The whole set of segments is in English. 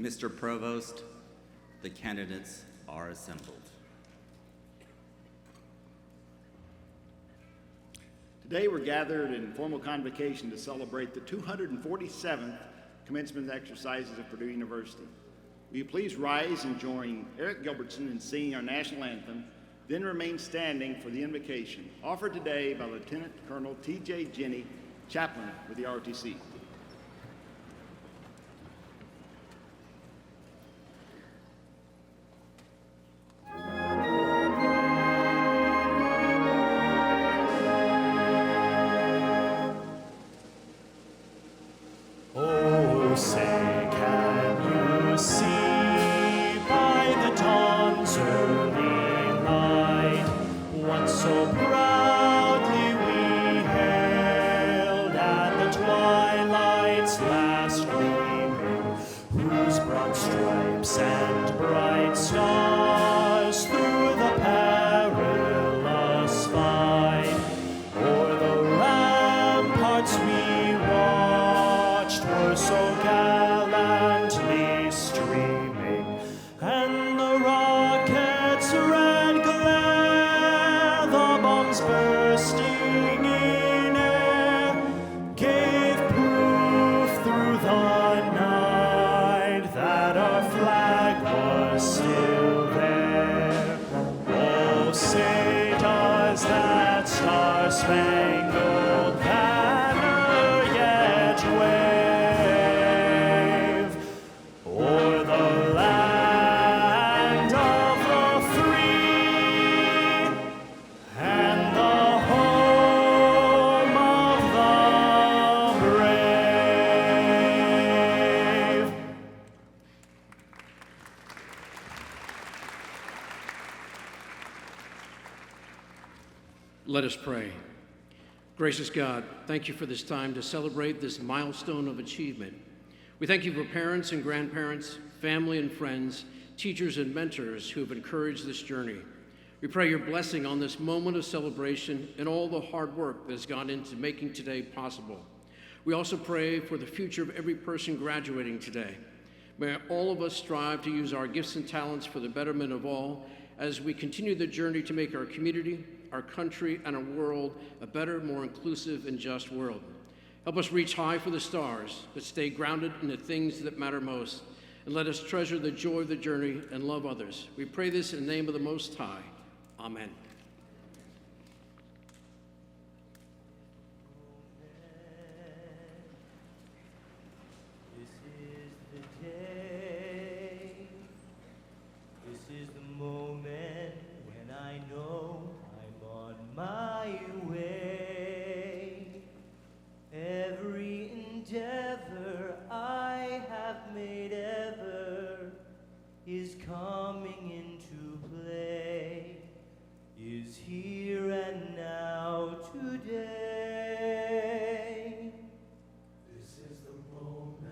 Mr. Provost, the candidates are assembled. Today we're gathered in formal convocation to celebrate the 247th commencement exercises of Purdue University. Will you please rise and join Eric Gilbertson in singing our national anthem, then remain standing for the invocation offered today by Lieutenant Colonel T.J. Jenny, chaplain with the ROTC. Oh, say, can you see by the dawn's early light what so proudly we hailed at the twilight star-spangled banner yet wave, o'er the land of the free and the home of the brave. Let us pray. Gracious God, thank you for this time to celebrate this milestone of achievement. We thank you for parents and grandparents, family and friends, teachers and mentors who have encouraged this journey. We pray your blessing on this moment of celebration and all the hard work that has gone into making today possible. We also pray for the future of every person graduating today. May all of us strive to use our gifts and talents for the betterment of all as we continue the journey to make our community, our country, and our world a better, more inclusive, and just world. Help us reach high for the stars, but stay grounded in the things that matter most. And let us treasure the joy of the journey and love others. We pray this in the name of the Most High. Amen. This is the day, this is the moment when I know I'm on my way. Every endeavor I have made ever is coming into play, is here and now today. This is the moment,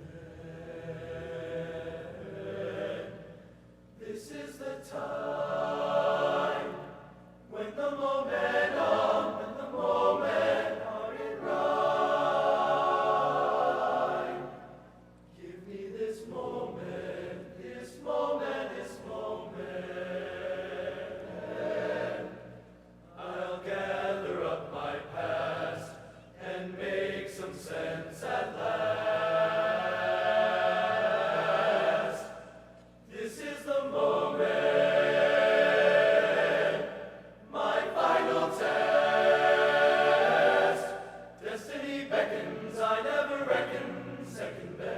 this is the time, when the momentum and the moment are in rhyme. Give me this moment, this moment, this moment. I'll gather up my past and make some sense at last. This is the moment, my final test. Destiny beckons, I never reckon second best.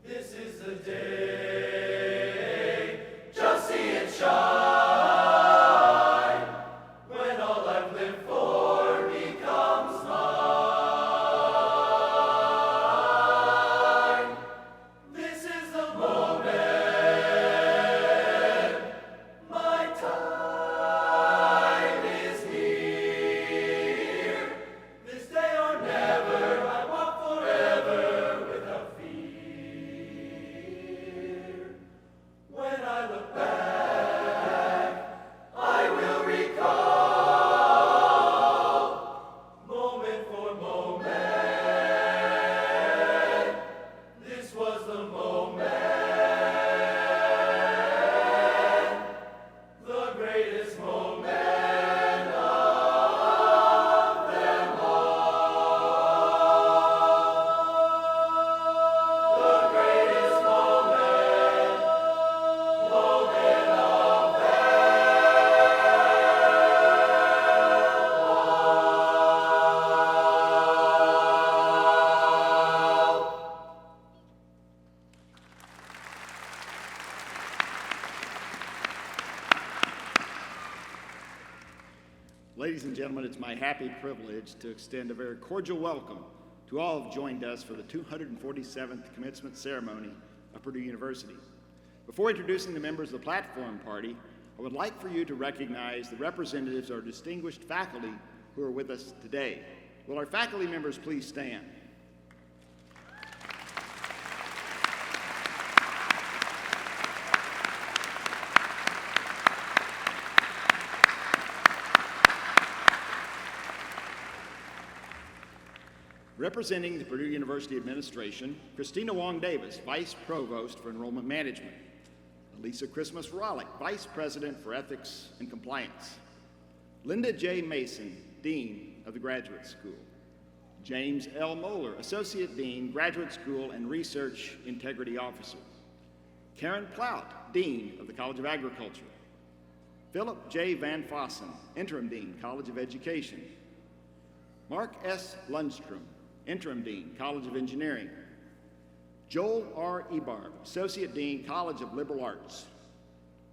This is the day, just see it shine, when all I've lived for becomes mine. This is the moment, my time is near. This day or never, I walk forever without fear. When I look back, I will recall, moment for moment, this was the moment, the greatest moment of them all. The greatest moment of them all. Ladies and gentlemen, it's my happy privilege to extend a very cordial welcome to all who have joined us for the 247th commencement ceremony of Purdue University. Before introducing the members of the platform party, I would like for you to recognize the representatives of our distinguished faculty who are with us today. Will our faculty members please stand? Representing the Purdue University Administration, Christina Wong Davis, Vice Provost for Enrollment Management. Lisa Christmas Rollick, Vice President for Ethics and Compliance. Linda J. Mason, Dean of the Graduate School. James L. Moeller, Associate Dean, Graduate School and Research Integrity Officer. Karen Plout, Dean of the College of Agriculture. Philip J. Van Fossen, Interim Dean, College of Education. Mark S. Lundstrom, Interim Dean, College of Engineering. Joel R. Ebarb, Associate Dean, College of Liberal Arts.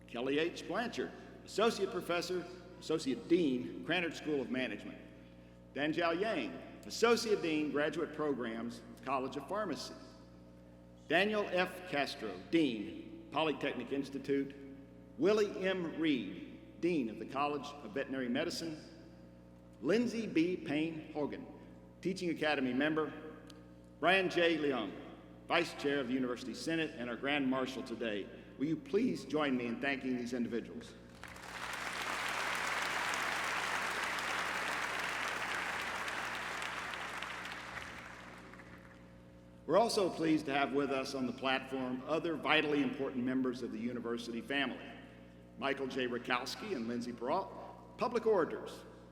Kelly H. Blanchard, Associate Professor, Associate Dean, Krannert School of Management. Danjiao Yang, Associate Dean, Graduate Programs, College of Pharmacy. Daniel F. Castro, Dean, Polytechnic Institute. Willie M. Reed, Dean of the College of Veterinary Medicine. Lindsay B. Payne Hogan, Teaching Academy member. Brian J. Leung, Vice Chair of the University Senate and our Grand Marshal today. Will you please join me in thanking these individuals? We're also pleased to have with us on the platform other vitally important members of the university family. Michael J. Rakowski and Lindsay Peralt, public orators.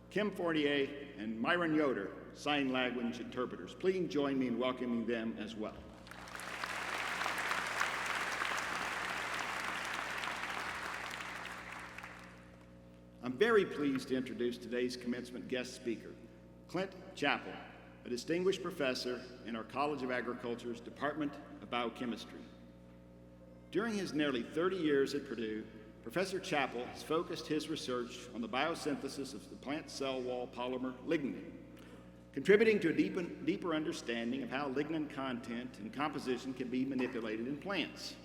Kim Fournier and Myron Yoder, sign language interpreters. Please join me in welcoming them as well. I'm very pleased to introduce today's commencement guest speaker, Clint Chappell, a distinguished professor in our College of Agriculture's Department of Biochemistry. During his nearly 30 years at Purdue, Professor Chappell has focused his research on the biosynthesis of the plant cell wall polymer lignin, contributing to a deeper understanding of how lignin content and composition can be manipulated in plants.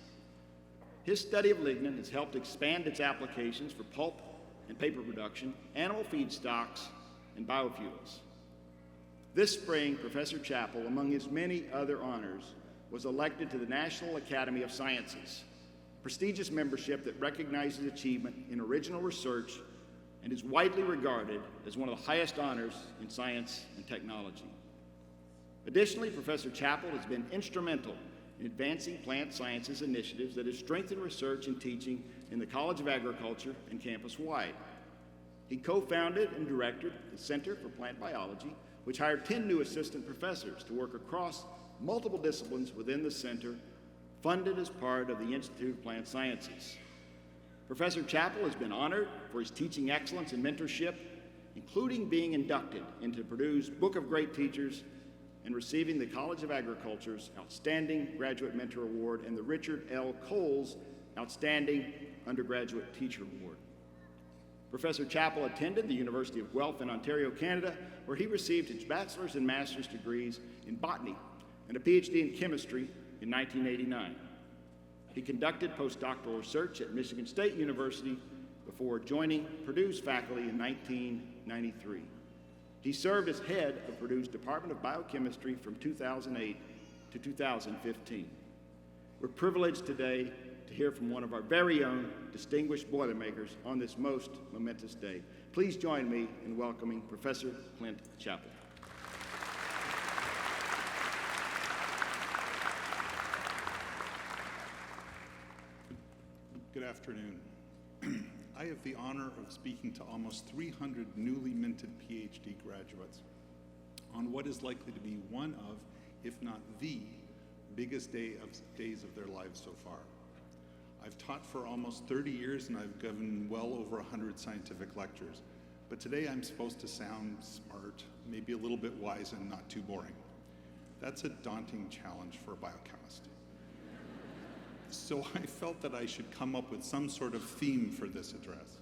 His study of lignin has helped expand its applications for pulp and paper production, animal feedstocks, and biofuels. This spring, Professor Chappell, among his many other honors, was elected to the National Academy of Sciences, a prestigious membership that recognizes achievement in original research and is widely regarded as one of the highest honors in science and technology. Additionally, Professor Chappell has been instrumental in advancing plant sciences initiatives that have strengthened research and teaching in the College of Agriculture and campus-wide. He co-founded and directed the Center for Plant Biology, which hired 10 new assistant professors to work across multiple disciplines within the center, funded as part of the Institute of Plant Sciences. Professor Chappell has been honored for his teaching excellence and mentorship, including being inducted into Purdue's Book of Great Teachers and receiving the College of Agriculture's Outstanding Graduate Mentor Award and the Richard L. Coles Outstanding Undergraduate Teacher Award. Professor Chappell attended the University of Guelph in Ontario, Canada, where he received his bachelor's and master's degrees in botany and a PhD in chemistry in 1989. He conducted postdoctoral research at Michigan State University before joining Purdue's faculty in 1993. He served as head of Purdue's Department of Biochemistry from 2008 to 2015. We're privileged today to hear from one of our very own distinguished Boilermakers on this most momentous day. Please join me in welcoming Professor Clint Chappell. Good afternoon. I have the honor of speaking to almost 300 newly minted PhD graduates on what is likely to be one of, if not the, biggest days of their lives so far. I've taught for almost 30 years and I've given well over 100 scientific lectures, but today I'm supposed to sound smart, maybe a little bit wise and not too boring. That's a daunting challenge for a biochemist. So I felt that I should come up with some sort of theme for this address,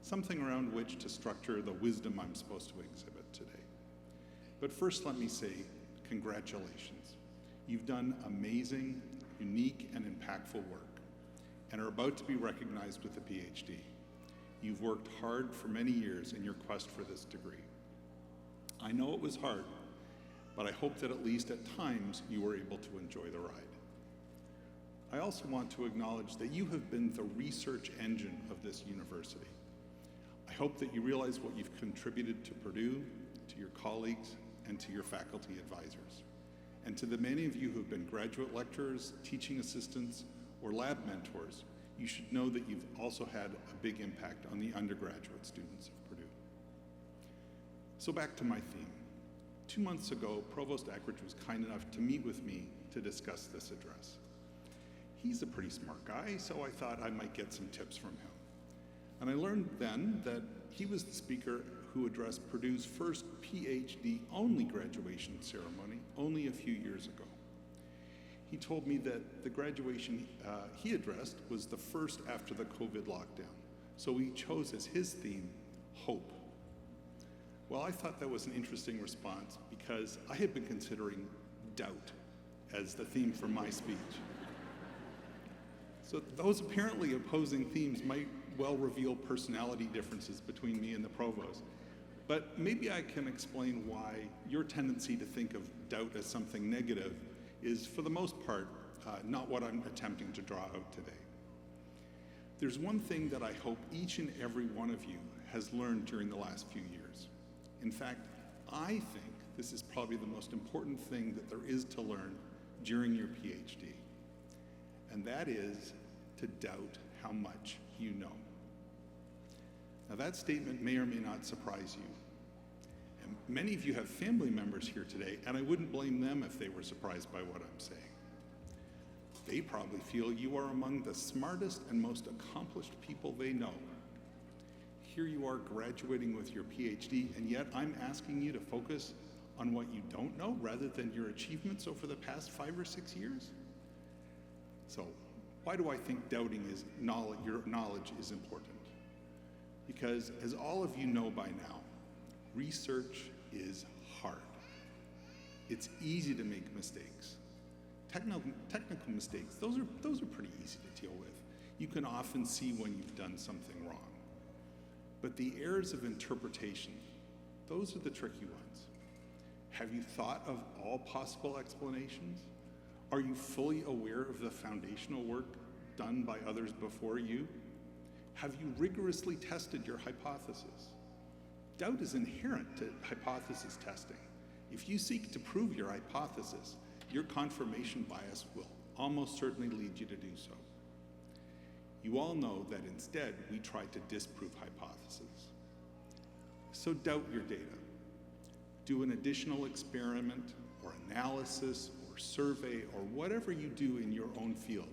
something around which to structure the wisdom I'm supposed to exhibit today. But first let me say, congratulations. You've done amazing, unique, and impactful work, and are about to be recognized with a PhD. You've worked hard for many years in your quest for this degree. I know it was hard, but I hope that at least at times you were able to enjoy the ride. I also want to acknowledge that you have been the research engine of this university. I hope that you realize what you've contributed to Purdue, to your colleagues, and to your faculty advisors. And to the many of you who have been graduate lecturers, teaching assistants, or lab mentors, you should know that you've also had a big impact on the undergraduate students of Purdue. So back to my theme. 2 months ago, Provost Eckridge was kind enough to meet with me to discuss this address. He's a pretty smart guy, so I thought I might get some tips from him. And I learned then that he was the speaker who addressed Purdue's first PhD-only graduation ceremony only a few years ago. He told me that the graduation he addressed was the first after the COVID lockdown, so he chose as his theme, hope. Well, I thought that was an interesting response because I had been considering doubt as the theme for my speech. So those apparently opposing themes might well reveal personality differences between me and the provost. But maybe I can explain why your tendency to think of doubt as something negative is, for the most part, not what I'm attempting to draw out today. There's one thing that I hope each and every one of you has learned during the last few years. In fact, I think this is probably the most important thing that there is to learn during your PhD, and that is to doubt how much you know. Now, that statement may or may not surprise you. And many of you have family members here today, and I wouldn't blame them if they were surprised by what I'm saying. They probably feel you are among the smartest and most accomplished people they know. Here you are graduating with your PhD, and yet I'm asking you to focus on what you don't know rather than your achievements over the past 5 or 6 years? So, why do I think doubting your knowledge is important? Because, as all of you know by now, research is hard. It's easy to make mistakes. Technical mistakes, those are pretty easy to deal with. You can often see when you've done something wrong. But the errors of interpretation, those are the tricky ones. Have you thought of all possible explanations? Are you fully aware of the foundational work done by others before you? Have you rigorously tested your hypothesis? Doubt is inherent to hypothesis testing. If you seek to prove your hypothesis, your confirmation bias will almost certainly lead you to do so. You all know that instead we try to disprove hypotheses. So doubt your data. Do an additional experiment or analysis or survey or whatever you do in your own field,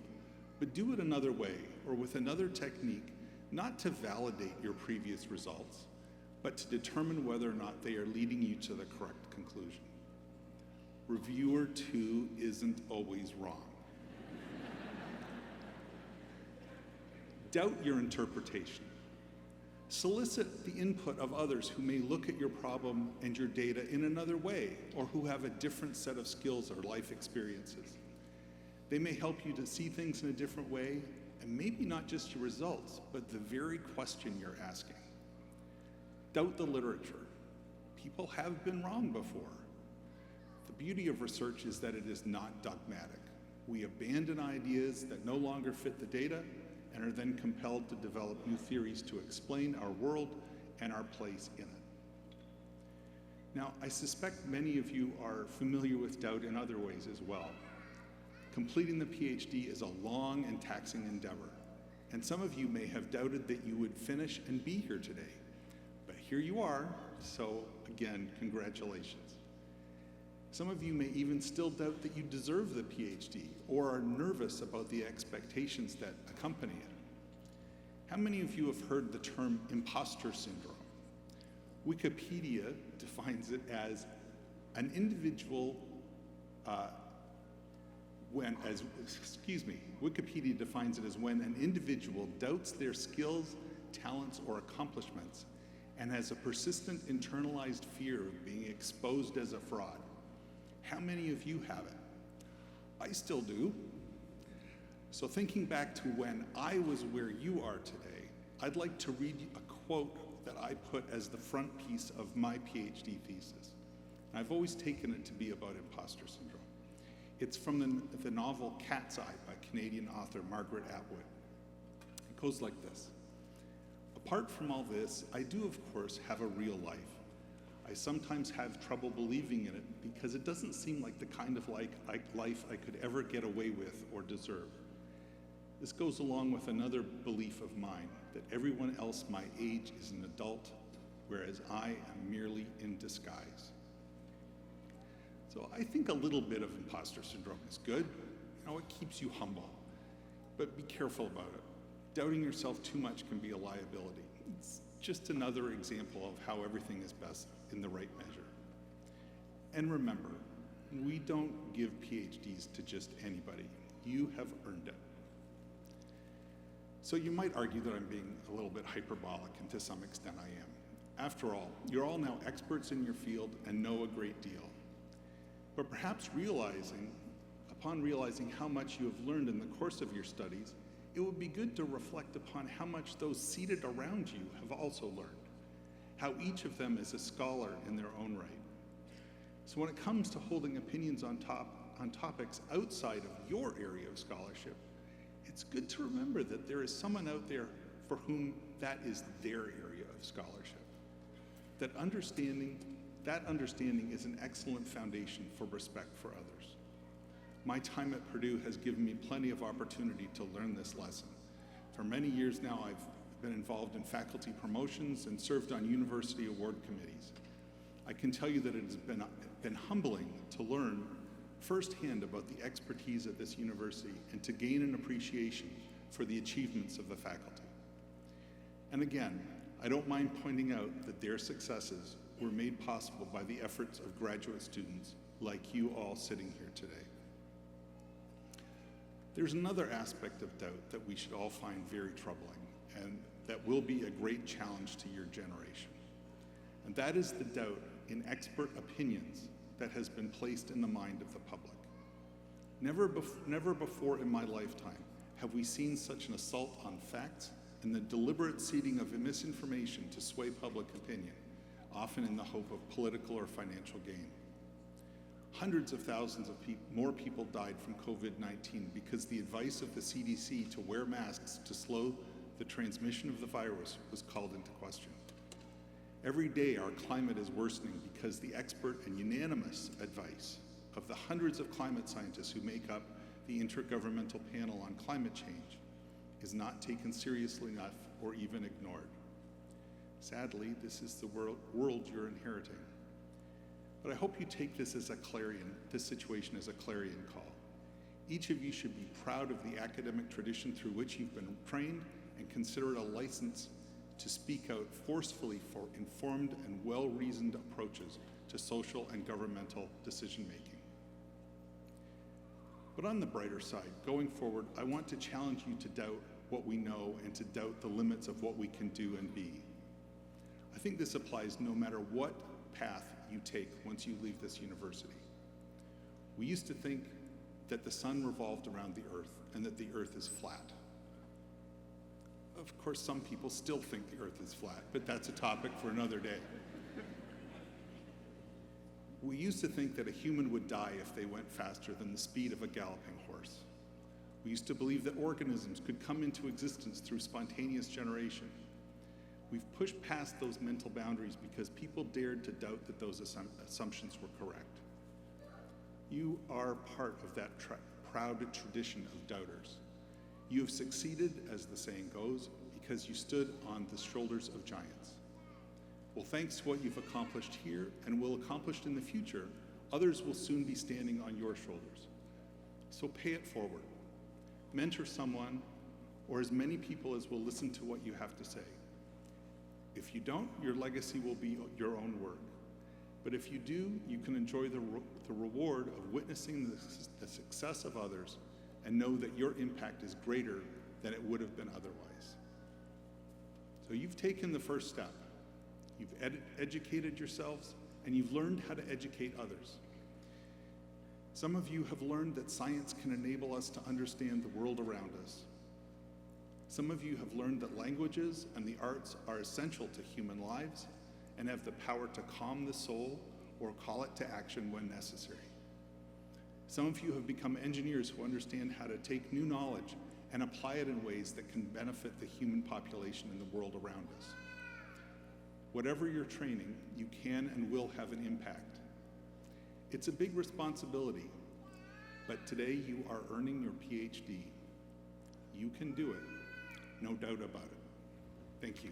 but do it another way or with another technique, not to validate your previous results, but to determine whether or not they are leading you to the correct conclusion. Reviewer 2 isn't always wrong. Doubt your interpretation. Solicit the input of others who may look at your problem and your data in another way, or who have a different set of skills or life experiences. They may help you to see things in a different way, and maybe not just your results, but the very question you're asking. Doubt the literature. People have been wrong before. The beauty of research is that it is not dogmatic. We abandon ideas that no longer fit the data and are then compelled to develop new theories to explain our world and our place in it. Now, I suspect many of you are familiar with doubt in other ways as well. Completing the PhD is a long and taxing endeavor, and some of you may have doubted that you would finish and be here today. But here you are, so again, congratulations. Some of you may even still doubt that you deserve the PhD or are nervous about the expectations that accompany it. How many of you have heard the term imposter syndrome? Wikipedia defines it as an individual Wikipedia defines it as when an individual doubts their skills, talents, or accomplishments and has a persistent internalized fear of being exposed as a fraud. How many of you have it? I still do. So thinking back to when I was where you are today, I'd like to read a quote that I put as the front piece of my PhD thesis. And I've always taken it to be about imposter syndrome. It's from the novel Cat's Eye by Canadian author Margaret Atwood. It goes like this. Apart from all this, I do, of course, have a real life. I sometimes have trouble believing in it because it doesn't seem like the kind of life I could ever get away with or deserve. This goes along with another belief of mine, that everyone else my age is an adult, whereas I am merely in disguise. So I think a little bit of imposter syndrome is good. You know, it keeps you humble, but be careful about it. doubting yourself too much can be a liability. It's just another example of how everything is best in the right measure. And remember, we don't give PhDs to just anybody. You have earned it. So you might argue that I'm being a little bit hyperbolic, and to some extent I am. After all, you're all now experts in your field and know a great deal. But perhaps upon realizing how much you have learned in the course of your studies, it would be good to reflect upon how much those seated around you have also learned, how each of them is a scholar in their own right. So when it comes to holding opinions on topics outside of your area of scholarship, it's good to remember that there is someone out there for whom that is their area of scholarship. That understanding is an excellent foundation for respect for others. My time at Purdue has given me plenty of opportunity to learn this lesson. For many years now, I've been involved in faculty promotions and served on university award committees. I can tell you that it has been humbling to learn firsthand about the expertise at this university and to gain an appreciation for the achievements of the faculty. And again, I don't mind pointing out that their successes were made possible by the efforts of graduate students like you all sitting here today. There's another aspect of doubt that we should all find very troubling, and that will be a great challenge to your generation. And that is the doubt in expert opinions that has been placed in the mind of the public. Never before in my lifetime have we seen such an assault on facts and the deliberate seeding of misinformation to sway public opinion, often in the hope of political or financial gain. Hundreds of thousands of more people died from COVID-19 because the advice of the CDC to wear masks to slow the transmission of the virus was called into question. Every day our climate is worsening because the expert and unanimous advice of the hundreds of climate scientists who make up the Intergovernmental Panel on Climate Change is not taken seriously enough or even ignored. Sadly, this is the world you're inheriting. But I hope you take this situation as a clarion call. Each of you should be proud of the academic tradition through which you've been trained and consider it a license to speak out forcefully for informed and well-reasoned approaches to social and governmental decision-making. But on the brighter side, going forward, I want to challenge you to doubt what we know and to doubt the limits of what we can do and be. I think this applies no matter what path you take once you leave this university. We used to think that the sun revolved around the earth and that the earth is flat. Of course, some people still think the earth is flat, but that's a topic for another day. We used to think that a human would die if they went faster than the speed of a galloping horse. We used to believe that organisms could come into existence through spontaneous generation. We've pushed past those mental boundaries because people dared to doubt that those assumptions were correct. You are part of that proud tradition of doubters. You have succeeded, as the saying goes, because you stood on the shoulders of giants. Well, thanks to what you've accomplished here and will accomplish in the future, others will soon be standing on your shoulders. So pay it forward. Mentor someone, or as many people as will listen to what you have to say. If you don't, your legacy will be your own work. But if you do, you can enjoy the reward of witnessing the success of others and know that your impact is greater than it would have been otherwise. So you've taken the first step. You've educated yourselves, and you've learned how to educate others. Some of you have learned that science can enable us to understand the world around us. Some of you have learned that languages and the arts are essential to human lives and have the power to calm the soul or call it to action when necessary. Some of you have become engineers who understand how to take new knowledge and apply it in ways that can benefit the human population in the world around us. Whatever your training, you can and will have an impact. It's a big responsibility, but today you are earning your PhD. You can do it, no doubt about it. Thank you.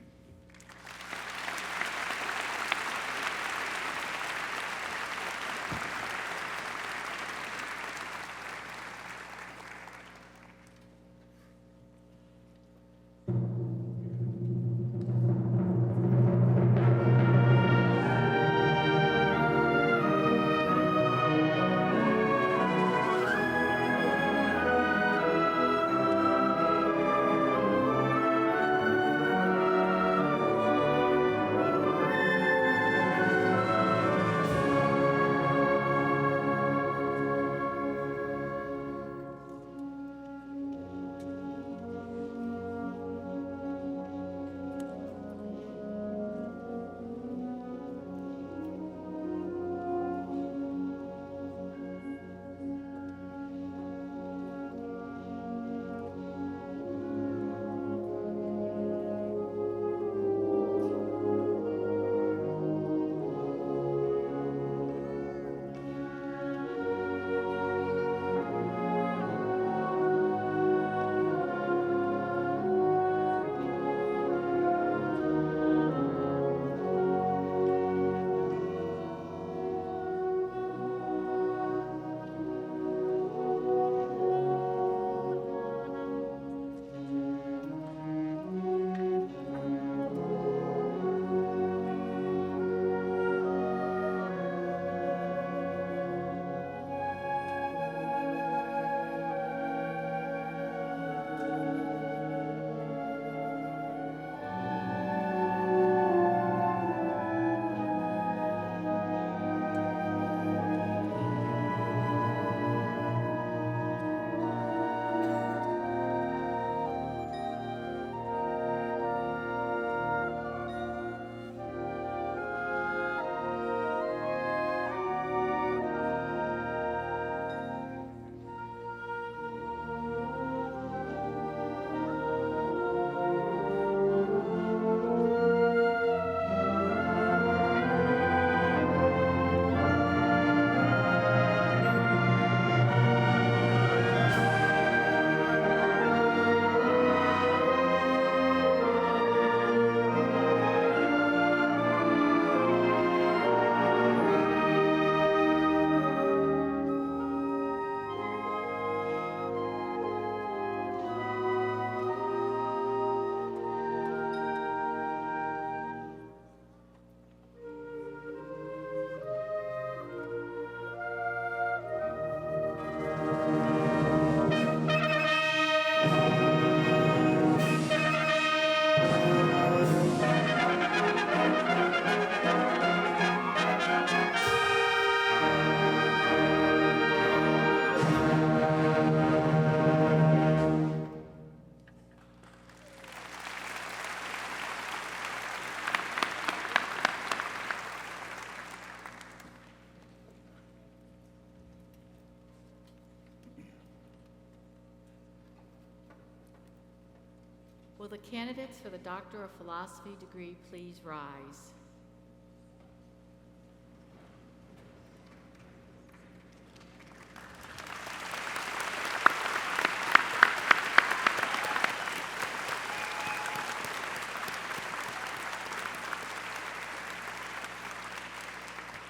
Will the candidates for the Doctor of Philosophy degree please rise?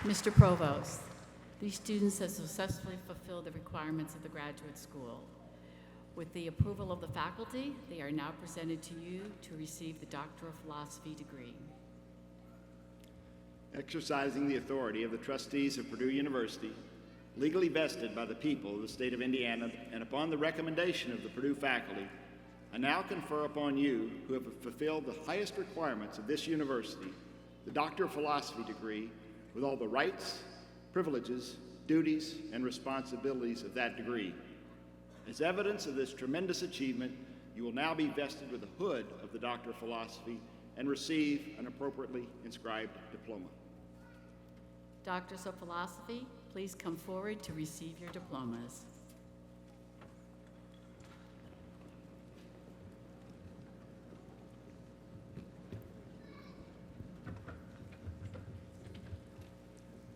Mr. Provost, these students have successfully fulfilled the requirements of the graduate school. With the approval of the faculty, they are now presented to you to receive the Doctor of Philosophy degree. Exercising the authority of the trustees of Purdue University, legally vested by the people of the state of Indiana, and upon the recommendation of the Purdue faculty, I now confer upon you, who have fulfilled the highest requirements of this university, the Doctor of Philosophy degree, with all the rights, privileges, duties, and responsibilities of that degree. As evidence of this tremendous achievement, you will now be vested with the hood of the Doctor of Philosophy and receive an appropriately inscribed diploma. Doctors of Philosophy, please come forward to receive your diplomas.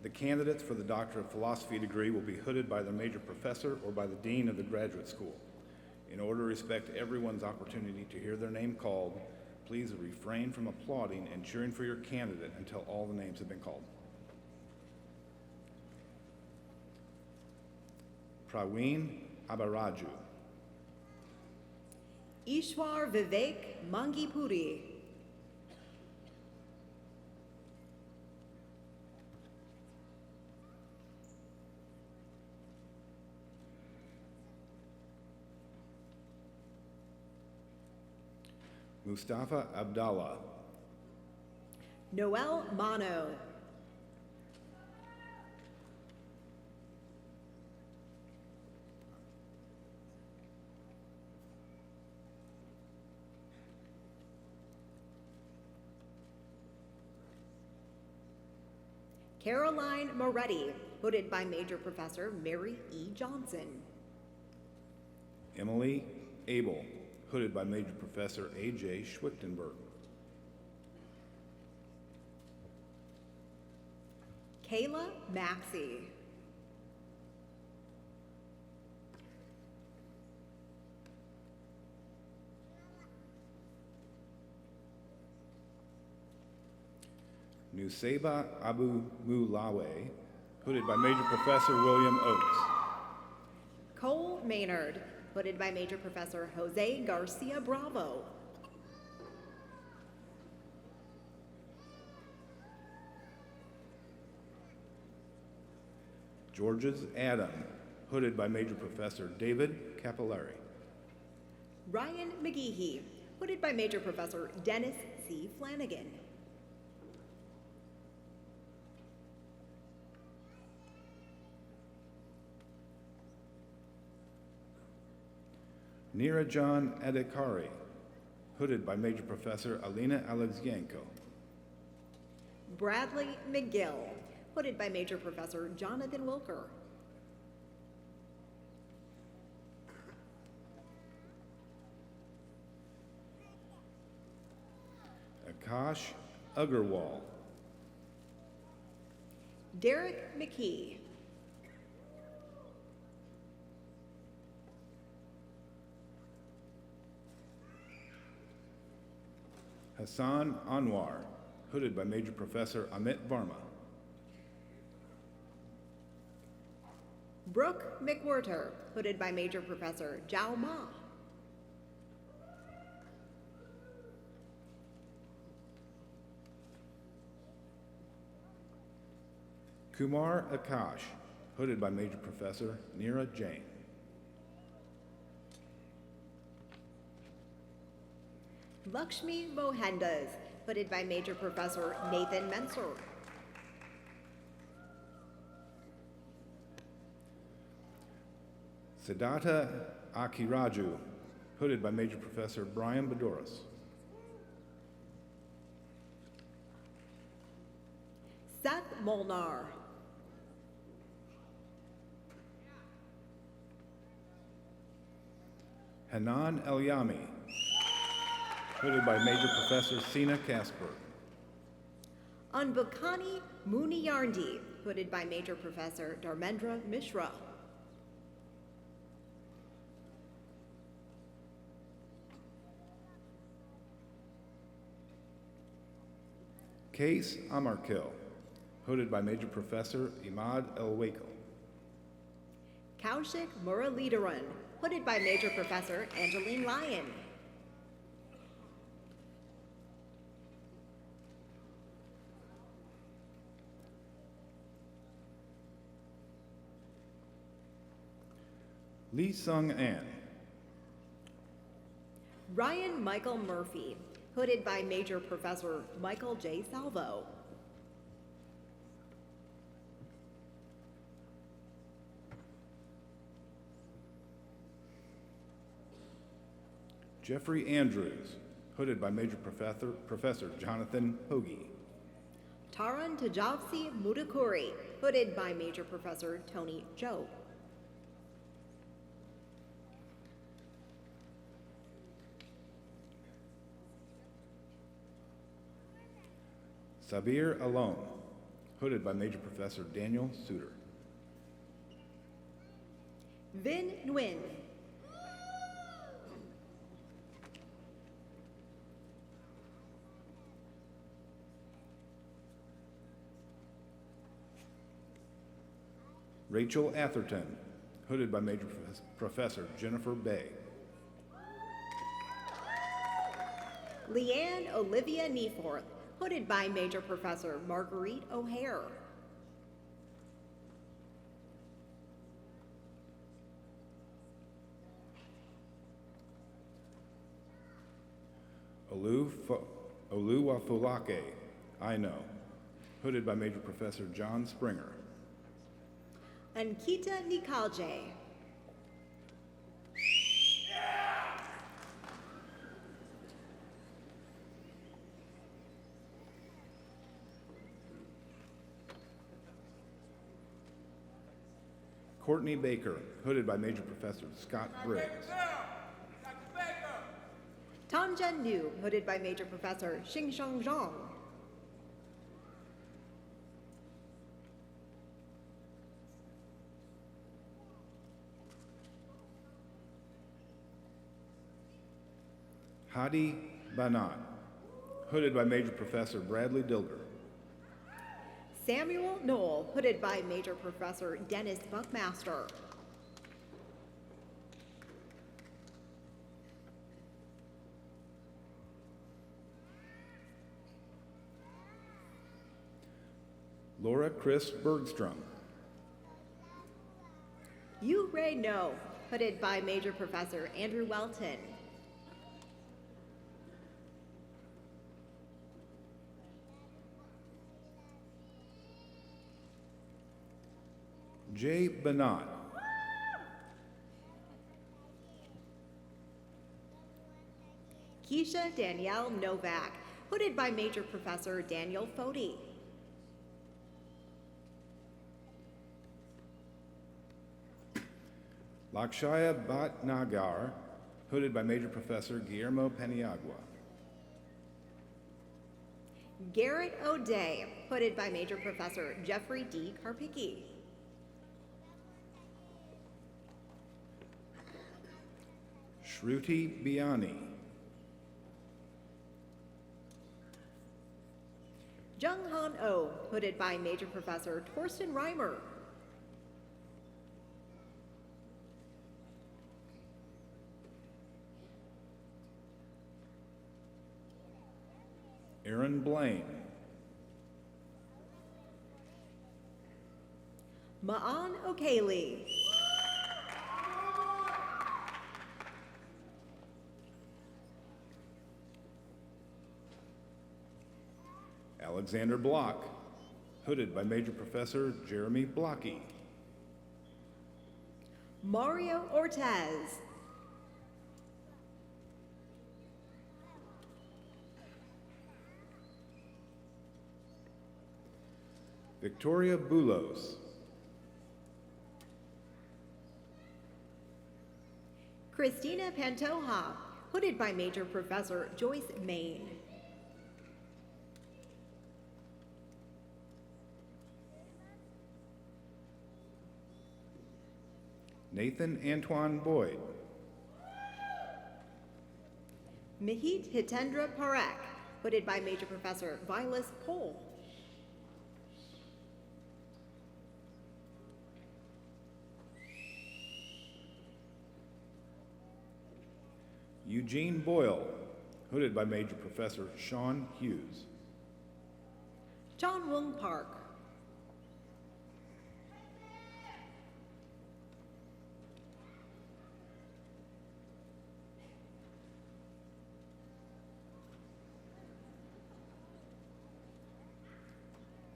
The candidates for the Doctor of Philosophy degree will be hooded by their major professor or by the dean of the graduate school. In order to respect everyone's opportunity to hear their name called, please refrain from applauding and cheering for your candidate until all the names have been called. Praween Abaraju. Ishwar Vivek Mangipuri. Mustafa Abdallah. Noel Mano. Caroline Moretti, hooded by Major Professor Mary E. Johnson. Emily Abel, hooded by Major Professor A.J. Schwichtenberg. Kayla Maxey. Nuseba Abu Mulawe, hooded by Major Professor William Oates. Cole Maynard, hooded by Major Professor Jose Garcia Bravo. Georges Adam, hooded by Major Professor David Capillari. Ryan McGehee, hooded by Major Professor Dennis C. Flanagan. Neerajan Adhikari, hooded by Major Professor Alina Alexienko. Bradley McGill, hooded by Major Professor Jonathan Wilker. Akash Agarwal. Derek McKee. Hassan Anwar, hooded by Major Professor Amit Varma. Brooke McWhirter, hooded by Major Professor Zhao Ma. Kumar Akash, hooded by Major Professor Neera Jain. Lakshmi Mohandas, hooded by Major Professor Nathan Mensur. Siddhartha Akiraju, hooded by Major Professor Brian Bedoris. Seth Molnar. Hanan Elyami. hooded by Major Professor Sina Casper. Anbukani Muniyarndi, hooded by Major Professor Dharmendra Mishra. Case Amarkil, hooded by Major Professor Imad Elwakel. Kaushik Muralidharan, hooded by Major Professor Angeline Lyon. Lee Sung An, Ryan Michael Murphy, hooded by Major Professor Michael J. Salvo. Jeffrey Andrews, hooded by Major Professor Jonathan Hoagie. Taran Tajavsi Mudakuri, hooded by Major Professor Tony Joe. Sabir Alon, hooded by Major Professor Daniel Suter. Vin Nguyen. Rachel Atherton, hooded by Major Professor Jennifer Bay. Leanne Olivia Neforth, hooded by Major Professor Marguerite O'Hare. Oluwafulake, I know, hooded by Major Professor John Springer. Ankita Nikalje. Courtney Baker, hooded by Major Professor Scott Briggs. Tanjan Nu, hooded by Major Professor Xingsheng Zhang. Hadi Banat, hooded by Major Professor Bradley Dilger. Samuel Knoll, hooded by Major Professor Dennis Buckmaster. Laura Chris Bergstrom. Yu Ray No, hooded by Major Professor Andrew Welton. Jay Banat. Keisha Danielle Novak, hooded by Major Professor Daniel Fody. Lakshaya Bhatnagar, hooded by Major Professor Guillermo Paniagua. Garrett O'Day, hooded by Major Professor Jeffrey D. Karpicki. Shruti Biani. Jung Han Oh, hooded by Major Professor Torsten Reimer. Aaron Blaine. Ma'an O'Kaley. Alexander Block, hooded by Major Professor Jeremy Blocky. Mario Ortez. Victoria Bulos. Christina Pantoja, hooded by Major Professor Joyce Main. Nathan Antoine Boyd. Mihit Hitendra Parekh, hooded by Major Professor Vilas Pohl. Eugene Boyle, hooded by Major Professor Sean Hughes. John Wung Park.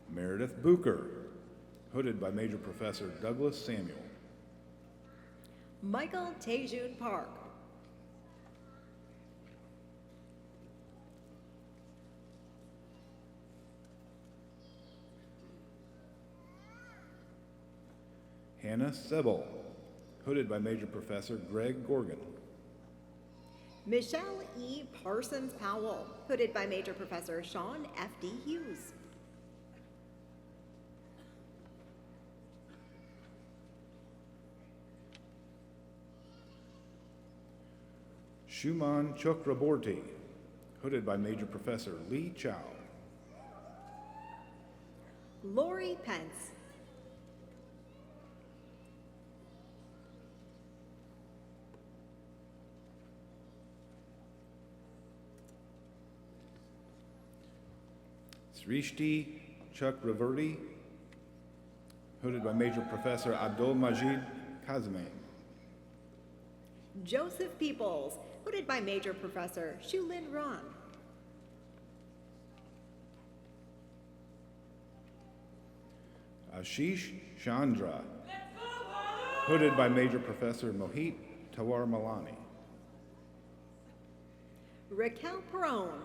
Meredith Booker, hooded by Major Professor Douglas Samuel. Michael Tejun Park. Hannah Sebel, hooded by Major Professor Greg Gorgon. Michelle E. Parsons Powell, hooded by Major Professor Sean F.D. Hughes. Shuman Chakraborty, hooded by Major Professor Lee Chow. Lori Pence. Srishti Chakravorty, hooded by Major Professor Abdul Majid Kazmain. Joseph Peoples, hooded by Major Professor Shulin Ron. Ashish Chandra, hooded by Major Professor Mohit Tawar Malani. Raquel Perone.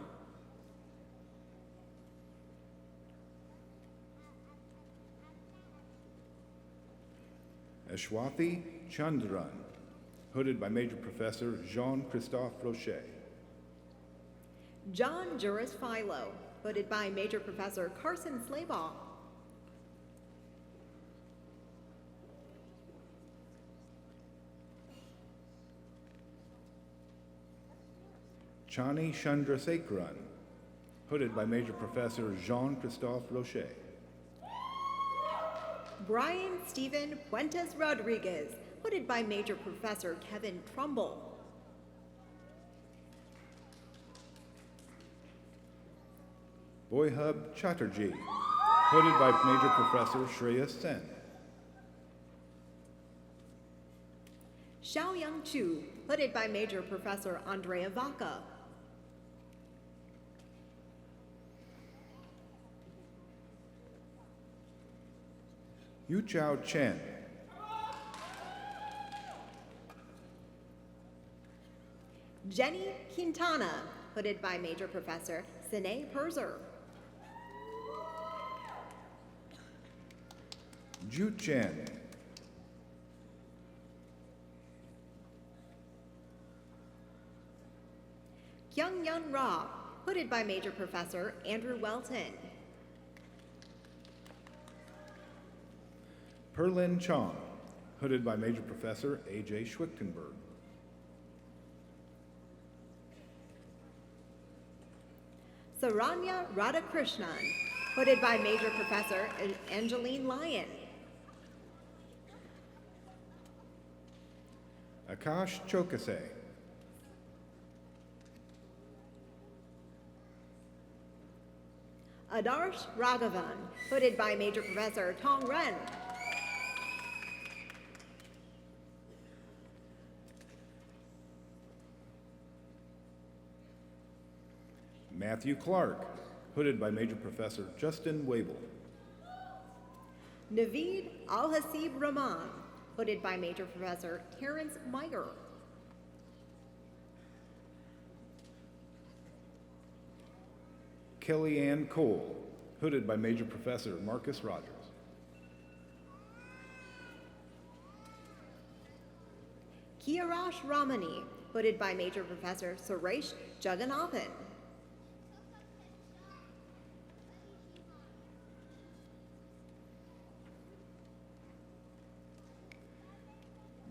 Ashwathi Chandran, hooded by Major Professor Jean-Christophe Rocher. John Juris Philo, hooded by Major Professor Carson Slaybaugh. Chani Chandrasekharan, hooded by Major Professor Jean-Christophe Rocher. Brian Stephen Puentes Rodriguez, hooded by Major Professor Kevin Trumbull. Boyhub Chatterjee, hooded by Major Professor Shreya Sen. Xiaoyang Chu, hooded by Major Professor Andrea Vaca. Yu Chao Chen, Jenny Quintana, hooded by Major Professor Sine Perzer. Ju Chen, Kyung Yun Ra, hooded by Major Professor Andrew Welton. Perlin Chong, hooded by Major Professor A.J. Schwichtenberg. Saranya Radhakrishnan, hooded by Major Professor Angeline Lyon. Akash Chokase, Adarsh Raghavan, hooded by Major Professor Tong Ren. Matthew Clark, hooded by Major Professor Justin Wable. Naveed Al-Hasib Rahman, hooded by Major Professor Terrence Meyer. Kellyanne Cole, hooded by Major Professor Marcus Rogers. Kiarash Ramani, hooded by Major Professor Suresh Jagannathan.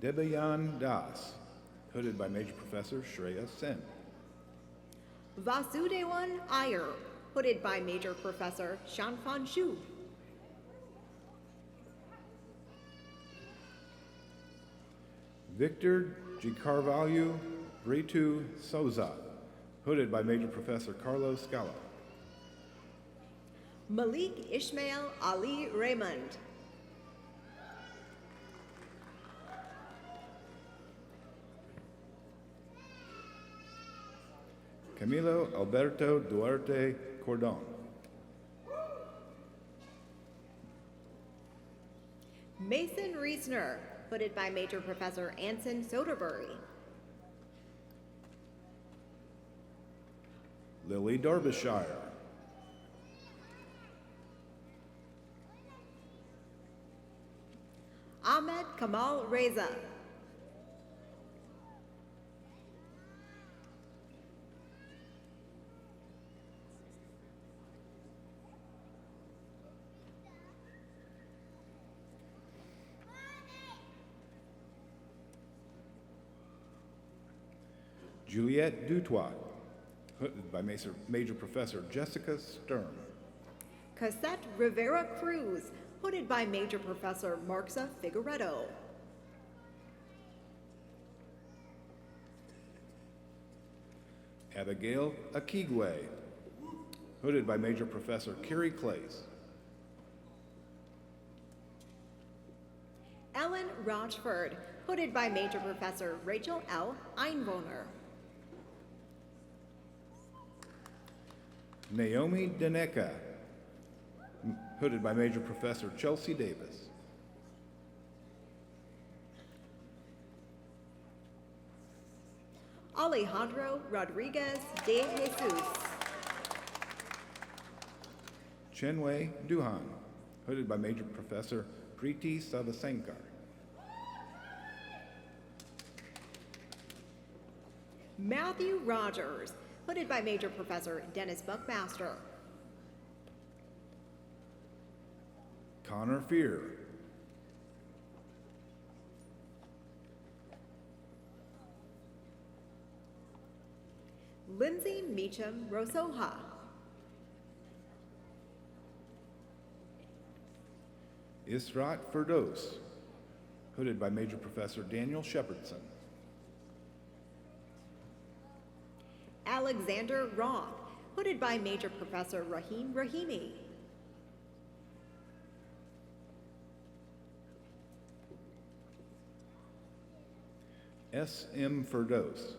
Debayan Das, hooded by Major Professor Shreya Sen. Vasudevan Iyer, hooded by Major Professor Shanfan Shu. Victor G. Carvalho Britu Souza, hooded by Major Professor Carlos Scala. Malik Ishmael Ali Raymond. Camilo Alberto Duarte Cordon. Mason Reesner, hooded by Major Professor Anson Soderberry. Lily Derbyshire. Ahmed Kamal Reza. Juliette Dutoit, hooded by Major Professor Jessica Stern. Cassette Rivera Cruz, hooded by Major Professor Marxa Figueredo. Abigail Akigwe, hooded by Major Professor Carrie Clays. Ellen Rochford, hooded by Major Professor Rachel L. Einwohner. Naomi Daneka, hooded by Major Professor Chelsea Davis. Alejandro Rodriguez de Jesus. Chenwei Duhan, hooded by Major Professor Preeti Savasankar. Matthew Rogers, hooded by Major Professor Dennis Buckmaster. Connor Fear. Lindsay Meacham Rosoha. Israt Firdos, hooded by Major Professor Daniel Shepardson. Alexander Roth, hooded by Major Professor Rahim Rahimi. S.M. Firdos,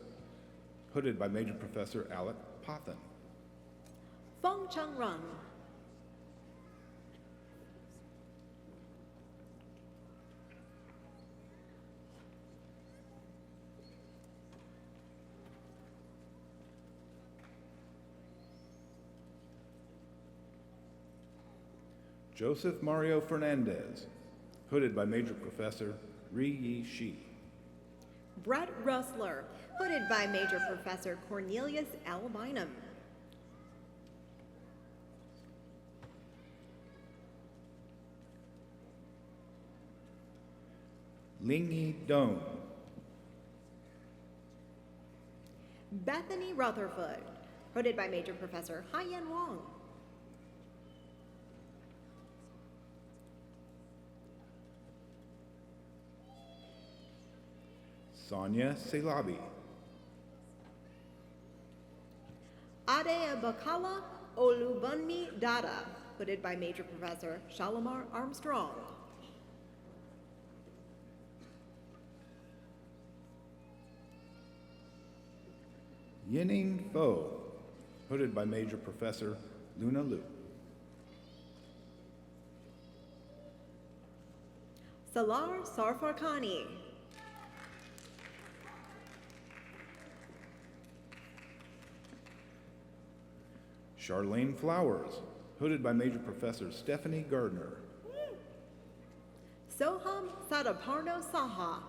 hooded by Major Professor Alec Pothen. Feng Cheng Run. Joseph Mario Fernandez, hooded by Major Professor Ri Yi Shi. Brett Russler, hooded by Major Professor Cornelius L. Bynum. Lingyi Dong. Bethany Rutherford, hooded by Major Professor Haiyan Wang. Sonia Selabi. Ade Bakala Olubunmi Dada, hooded by Major Professor Shalimar Armstrong. Yining Fo, hooded by Major Professor Luna Liu. Salar Sarfarkani. Charlene Flowers, hooded by Major Professor Stephanie Gardner. Soham Sadaparno Saha.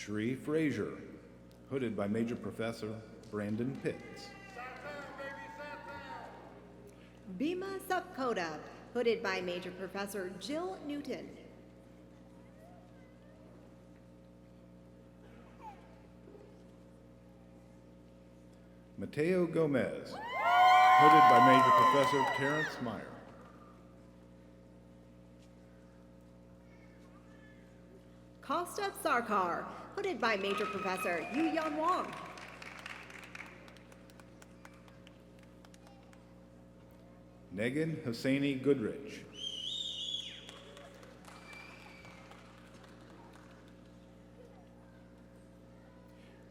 Sheree Frazier, hooded by Major Professor Brandon Pitts. Bima Sapkota, hooded by Major Professor Jill Newton. Mateo Gomez, hooded by Major Professor Terrence Meyer. Kosta Sarkar, hooded by Major Professor Yu Yan Wang. Negan Hosseini Goodrich.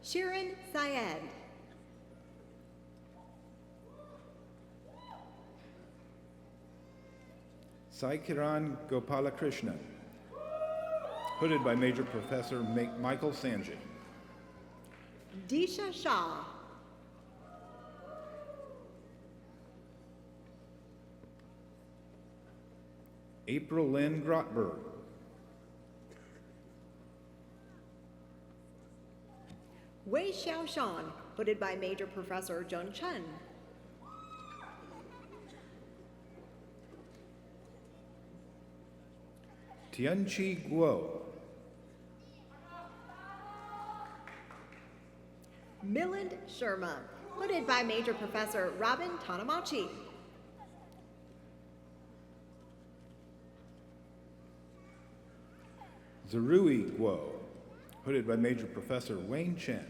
Shirin Syed. Sai Kiran Gopalakrishnan, hooded by Major Professor Michael Sanjay. Disha Shah. April Lynn Grotberg. Wei Xiaoshan, hooded by Major Professor Zheng Chen. Tianqi Guo. Milind Sharma, hooded by Major Professor Robin Tanamachi. Zerui Guo, hooded by Major Professor Wayne Chen.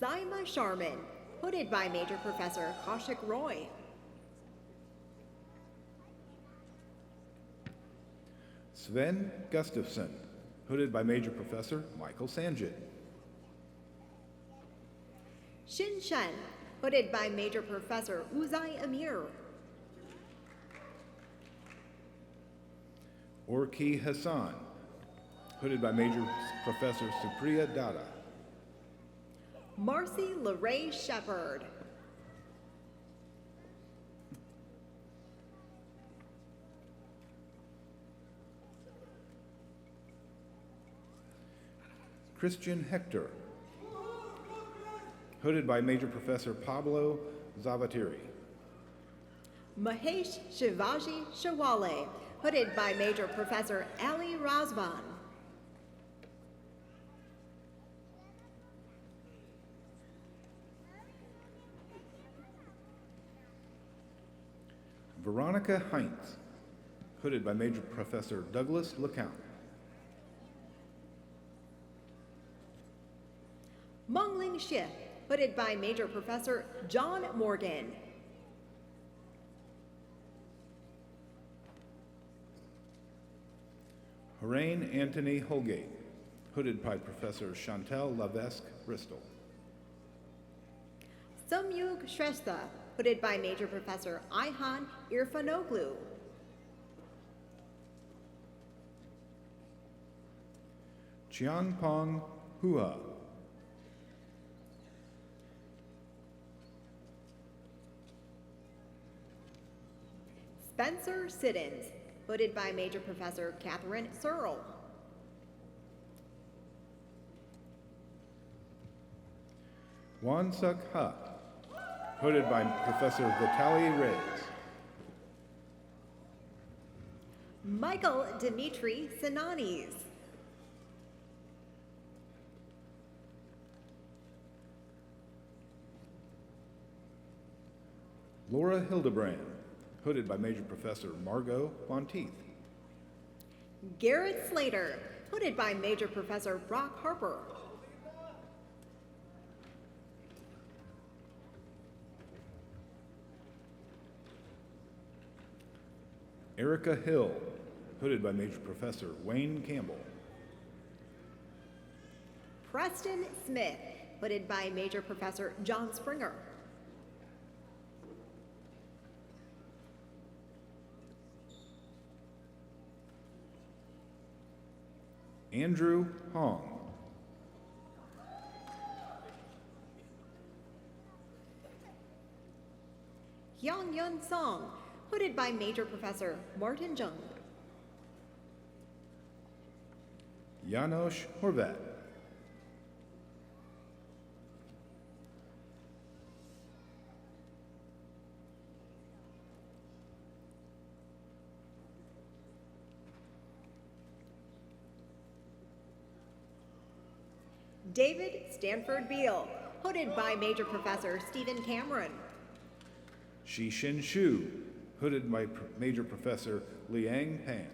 Saima Sharman, hooded by Major Professor Kaushik Roy. Sven Gustafsson, hooded by Major Professor Michael Sanjit. Xin Shen, hooded by Major Professor Uzai Amir. Orki Hassan, hooded by Major Professor Supriya Dada. Marcy LeRae Shepard. Christian Hector, hooded by Major Professor Pablo Zavatiri. Mahesh Shivaji Shawale, hooded by Major Professor Ali Razvan. Veronica Heinz, hooded by Major Professor Douglas LeCount. Mengling Xie, hooded by Major Professor John Morgan. Horain Anthony Holgate, hooded by Professor Chantel Lavesque Bristol. Samyug Shrestha, hooded by Major Professor Ayhan Irfanoglu. Chiangpong Hua, Spencer Siddons, hooded by Major Professor Catherine Searle. Wan Suk Ha, hooded by Professor Vitaly Reyes. Michael Dimitri Sinanis. Laura Hildebrand, hooded by Major Professor Margot Monteith. Garrett Slater, hooded by Major Professor Brock Harper. Erica Hill, hooded by Major Professor Wayne Campbell. Preston Smith, hooded by Major Professor John Springer. Andrew Hong. Hyung Yun Song, hooded by Major Professor Martin Jung. Janos Horvat. David Stanford Beal, hooded by Major Professor Stephen Cameron. Shi-Shin Shu, hooded by Major Professor Liang Pan.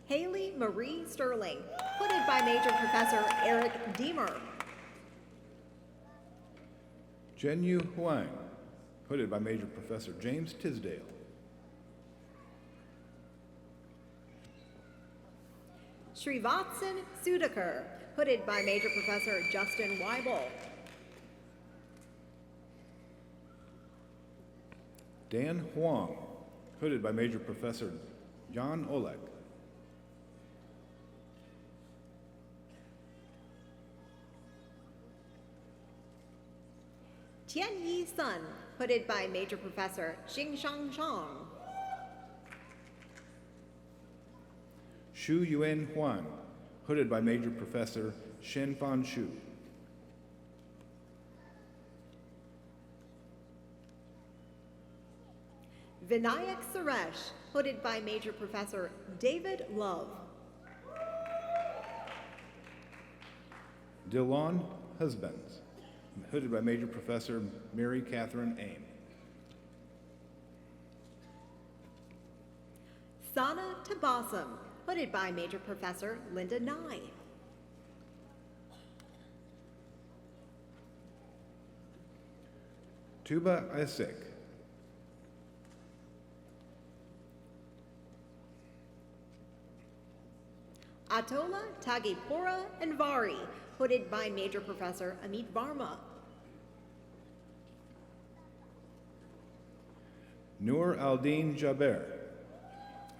Haley Marie Sterling, hooded by Major Professor Eric Deemer. Zhenyu Huang, hooded by Major Professor James Tisdale. Srivatsan Sudhakar, hooded by Major Professor Justin Weibel. Dan Huang, hooded by Major Professor John Oleg. Tianyi Sun, hooded by Major Professor Xingshang Chang. Xu Yuan Huang, hooded by Major Professor Shenfan Xu. Vinayak Suresh, hooded by Major Professor David Love. Dylan Husbands, hooded by Major Professor Mary Catherine Aim. Sana Tabassum, hooded by Major Professor Linda Nye. Tuba Isik, Atola Tagipura Anvari, hooded by Major Professor Amit Varma. Noor Aldin Jaber,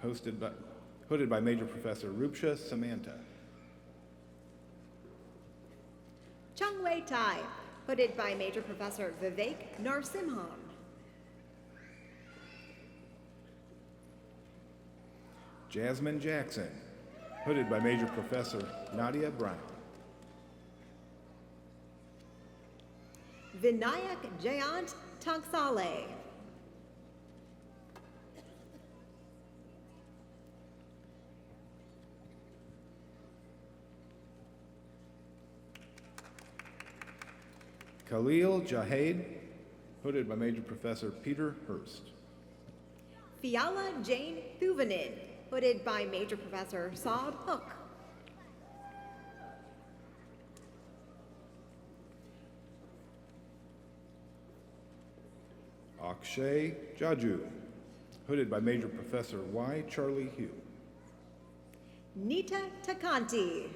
hooded by Major Professor Rupsha Samantha. Changwei Tai, hooded by Major Professor Vivek Narsimhan. Jasmine Jackson, hooded by Major Professor Nadia Brown. Vinayak Jayant Tangsale. Khalil Jahed, hooded by Major Professor Peter Hurst. Fiala Jane Thuvanin, hooded by Major Professor Saad Hook. Akshay Jaju, hooded by Major Professor Y. Charlie Hugh. Nita Takanti.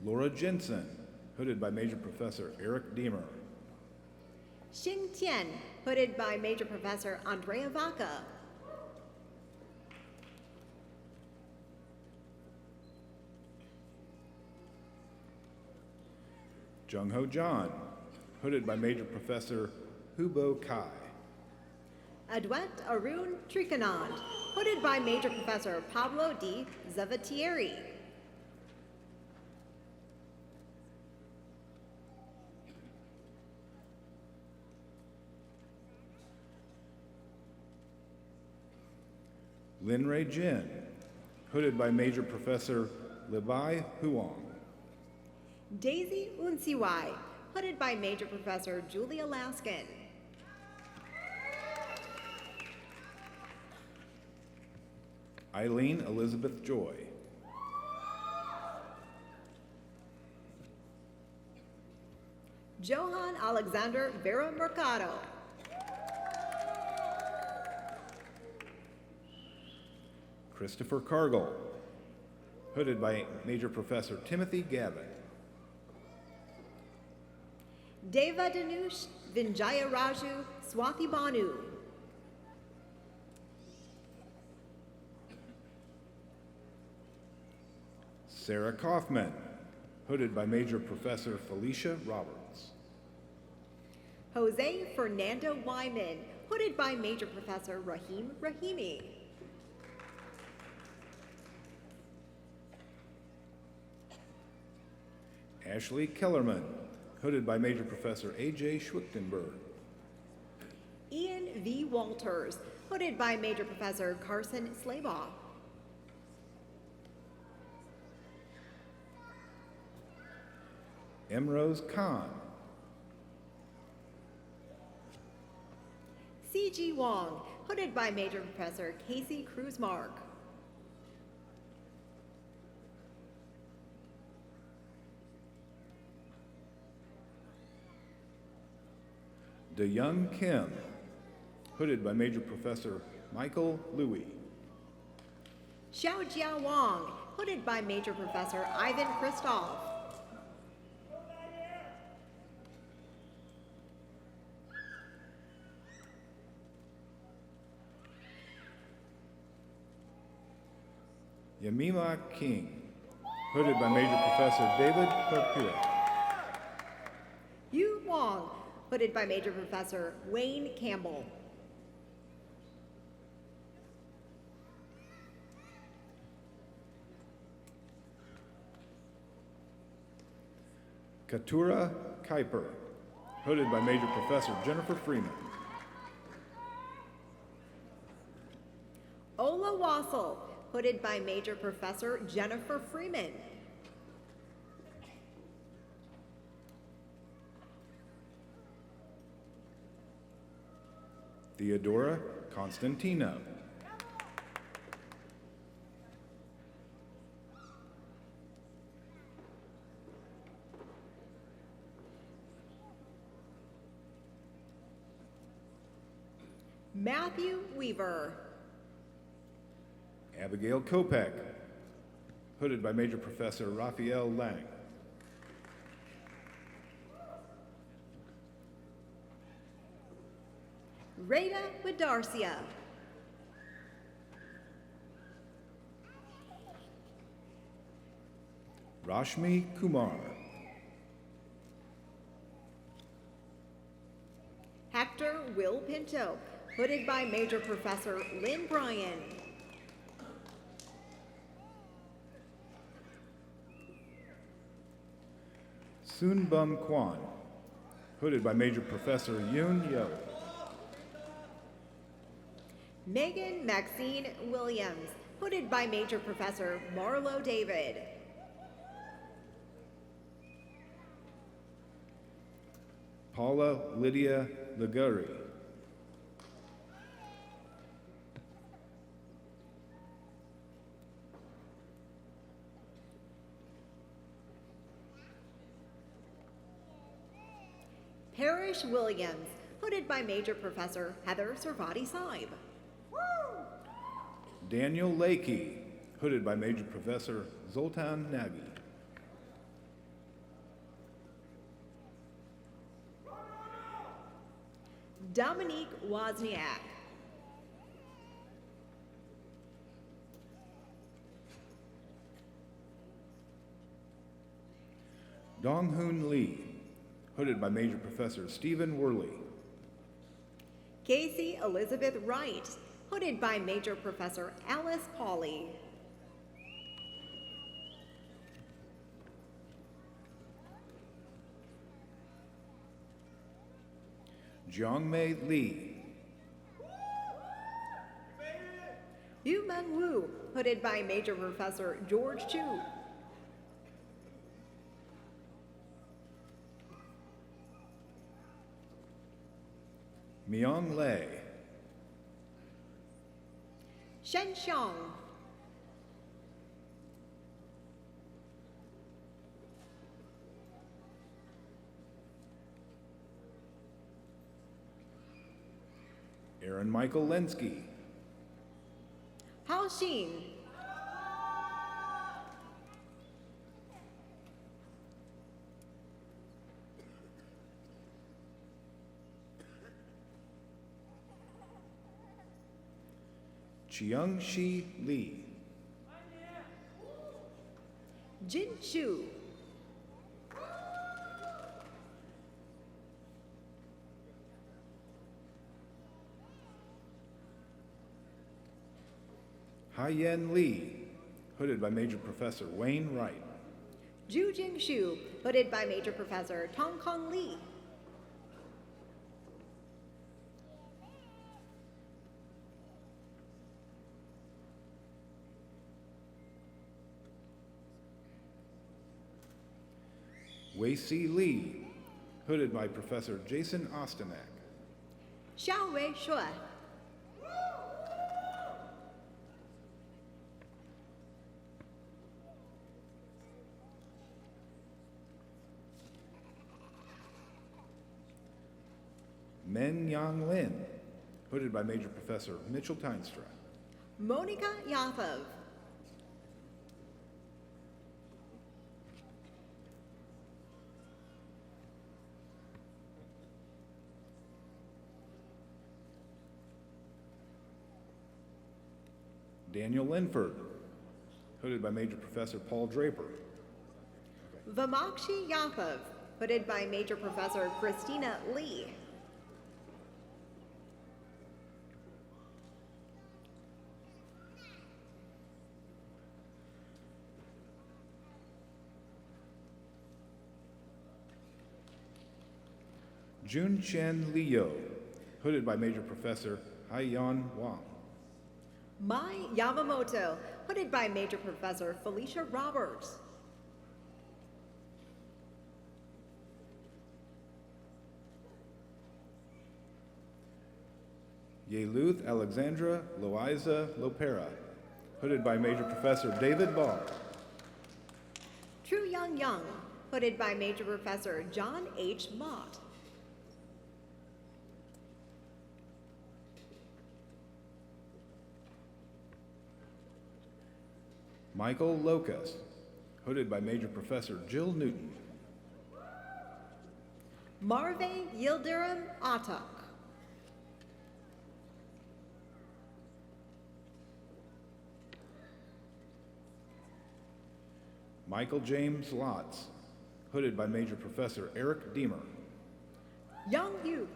Laura Jensen, hooded by Major Professor Eric Deemer. Xing Tian, hooded by Major Professor Andrea Vaca. Jung Ho John, hooded by Major Professor Hubo Kai. Adwet Arun Trikanand, hooded by Major Professor Pablo D. Zavatieri. Lin Ray Jin, hooded by Major Professor Libai Huang. Daisy Unsiwai, hooded by Major Professor Julia Laskin. Eileen Elizabeth Joy. Johann Alexander Vera Mercado. Christopher Cargill, hooded by Major Professor Timothy Gavin. Deva Danush Vinjaya Raju Swathi Banu. Sarah Kaufman, hooded by Major Professor Felicia Roberts. Jose Fernando Wyman, hooded by Major Professor Rahim Rahimi. Ashley Kellerman, hooded by Major Professor A.J. Schwichtenberg. Ian V. Walters, hooded by Major Professor Carson Slabaugh. Emrose Khan. C.G. Wong, hooded by Major Professor Casey Cruz-Mark. DeYoung Kim, hooded by Major Professor Michael Louie. Xiao Jia Wang, hooded by Major Professor Ivan Kristoff. Yamima King, hooded by Major Professor David Perpira. Yu Wang, hooded by Major Professor Wayne Campbell. Katura Kuiper, hooded by Major Professor Jennifer Freeman. Ola Wassel, hooded by Major Professor Jennifer Freeman. Theodora Constantino. Matthew Weaver. Abigail Kopek, hooded by Major Professor Raphael Lang. Rada Widarcia. Rashmi Kumar. Hector Will Pinto, hooded by Major Professor Lynn Bryan. Soon Bum Kwan, hooded by Major Professor Yoon Yo. Megan Maxine Williams, hooded by Major Professor Marlo David. Paula Lydia Liguri. Parrish Williams, hooded by Major Professor Heather Servati Saib. Daniel Lakey, hooded by Major Professor Zoltan Nagy. Dominique Wozniak. Donghoon Lee, hooded by Major Professor Stephen Worley. Casey Elizabeth Wright, hooded by Major Professor Alice Pauley. Jiangmei Lee. Yu Meng Wu, hooded by Major Professor George Chu. Myung Lei. Shen Xiang. Aaron Michael Lenski. Hao Xin. Chiang-Shi Lee. Jin Shu. Haiyan Lee, hooded by Major Professor Wayne Wright. Zhu Jing Shu, hooded by Major Professor Tong Kong Lee. Wei Si Lee, hooded by Professor Jason Ostanak. Xiao Wei Shui. Men Yang Lin, hooded by Major Professor Mitchell Tynstra. Monica Yathov. Daniel Linford, hooded by Major Professor Paul Draper. Vamakshi Yathov, hooded by Major Professor Christina Lee. Jun Chen Liu, hooded by Major Professor Haiyan Wang. Mai Yamamoto, hooded by Major Professor Felicia Roberts. Yeluth Alexandra Loiza Lopera, hooded by Major Professor David Barr. Tru Young Young, hooded by Major Professor John H. Mott. Michael Locust, hooded by Major Professor Jill Newton. Marve Yildirim Atak. Michael James Lotz, hooded by Major Professor Eric Deemer. Young Yu.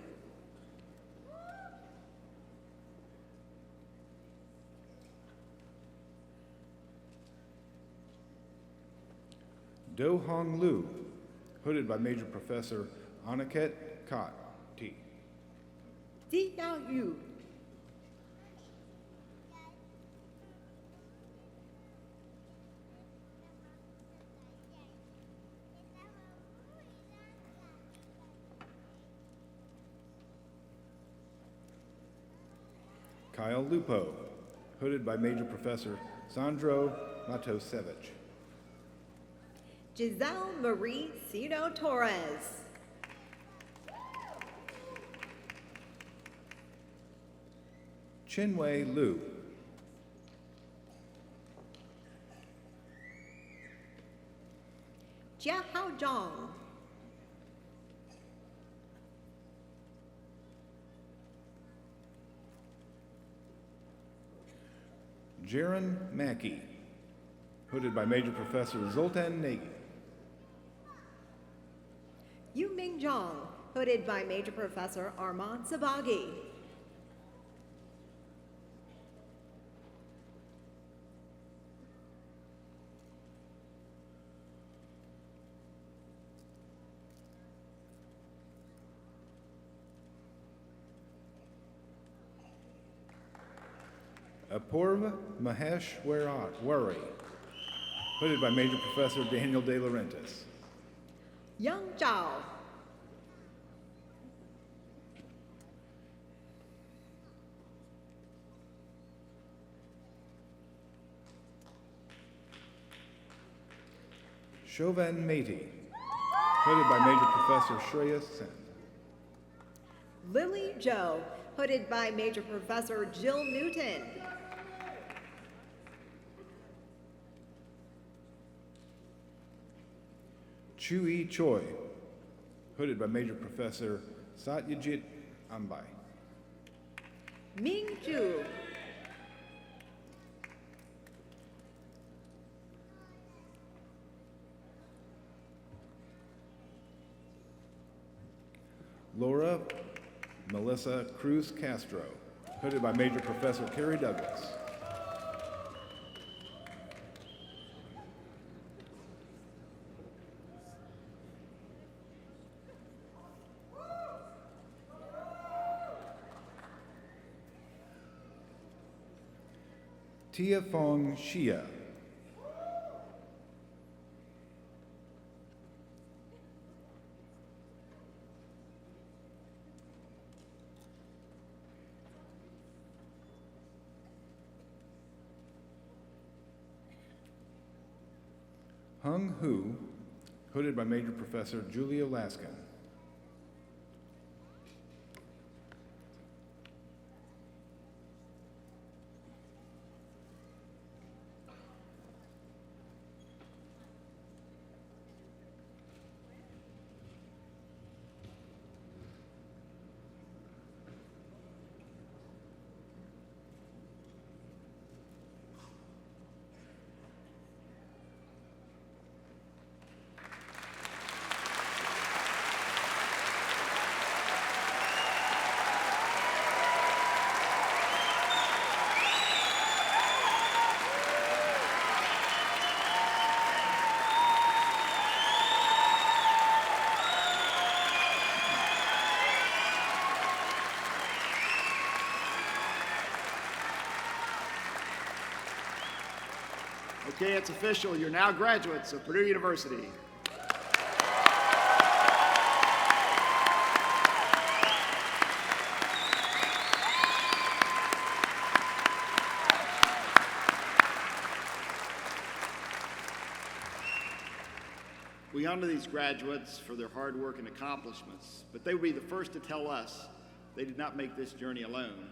Do Hong Lu, hooded by Major Professor Aniket Kot T. Di Yao Yu. Kyle Lupo, hooded by Major Professor Sandro Matosevich. Giselle Marie Sino Torres. Chinwei Liu. Jia Hao Zhang. Jaron Mackey, hooded by Major Professor Zoltan Nagy. Yu Ming Zhang, hooded by Major Professor Armand Sabagi. Apurva Maheshwari, hooded by Major Professor Daniel De Laurentiis. Yang Zhao. Chauvin Meity, hooded by Major Professor Shreya Sen. Lily Zhou, hooded by Major Professor Jill Newton. Chui Choi, hooded by Major Professor Satyajit Ambai. Ming Zhu. Laura Melissa Cruz Castro, hooded by Major Professor Carrie Douglas. Tia Fong Shia. Hung Hu, hooded by Major Professor Julia Laskin. Okay, it's official. You're now graduates of Purdue University. We honor these graduates for their hard work and accomplishments, but they will be the first to tell us they did not make this journey alone.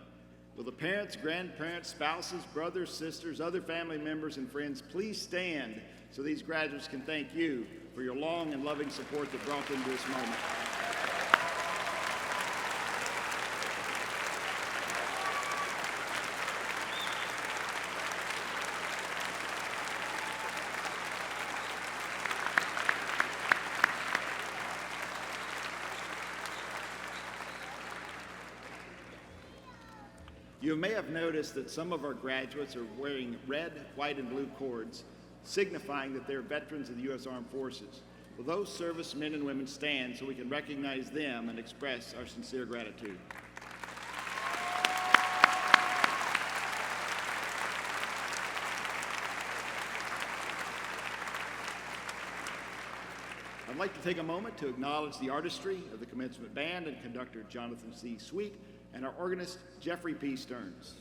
Will the parents, grandparents, spouses, brothers, sisters, other family members, and friends please stand so these graduates can thank you for your long and loving support that brought them to this moment. You may have noticed that some of our graduates are wearing red, white, and blue cords, signifying that they're veterans of the U.S. Armed Forces. Will those servicemen and women stand so we can recognize them and express our sincere gratitude? I'd like to take a moment to acknowledge the artistry of the Commencement Band and conductor Jonathan C. Sweet and our organist Jeffrey P. Stearns.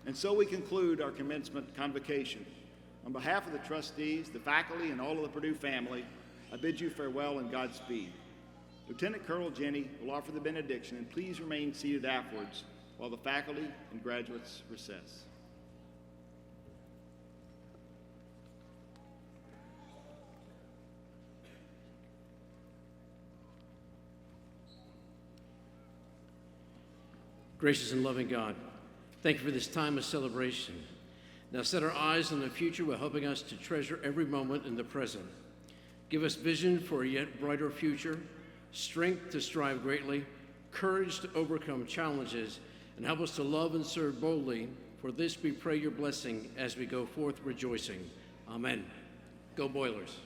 And so we conclude our commencement convocation. On behalf of the trustees, the faculty, and all of the Purdue family, I bid you farewell and Godspeed. Lieutenant Colonel Jenny will offer the benediction, and please remain seated afterwards while the faculty and graduates recess. Gracious and loving God, thank you for this time of celebration. Now set our eyes on the future while helping us to treasure every moment in the present. Give us vision for a yet brighter future, strength to strive greatly, courage to overcome challenges, and help us to love and serve boldly. For this we pray your blessing as we go forth rejoicing. Amen. Go Boilers.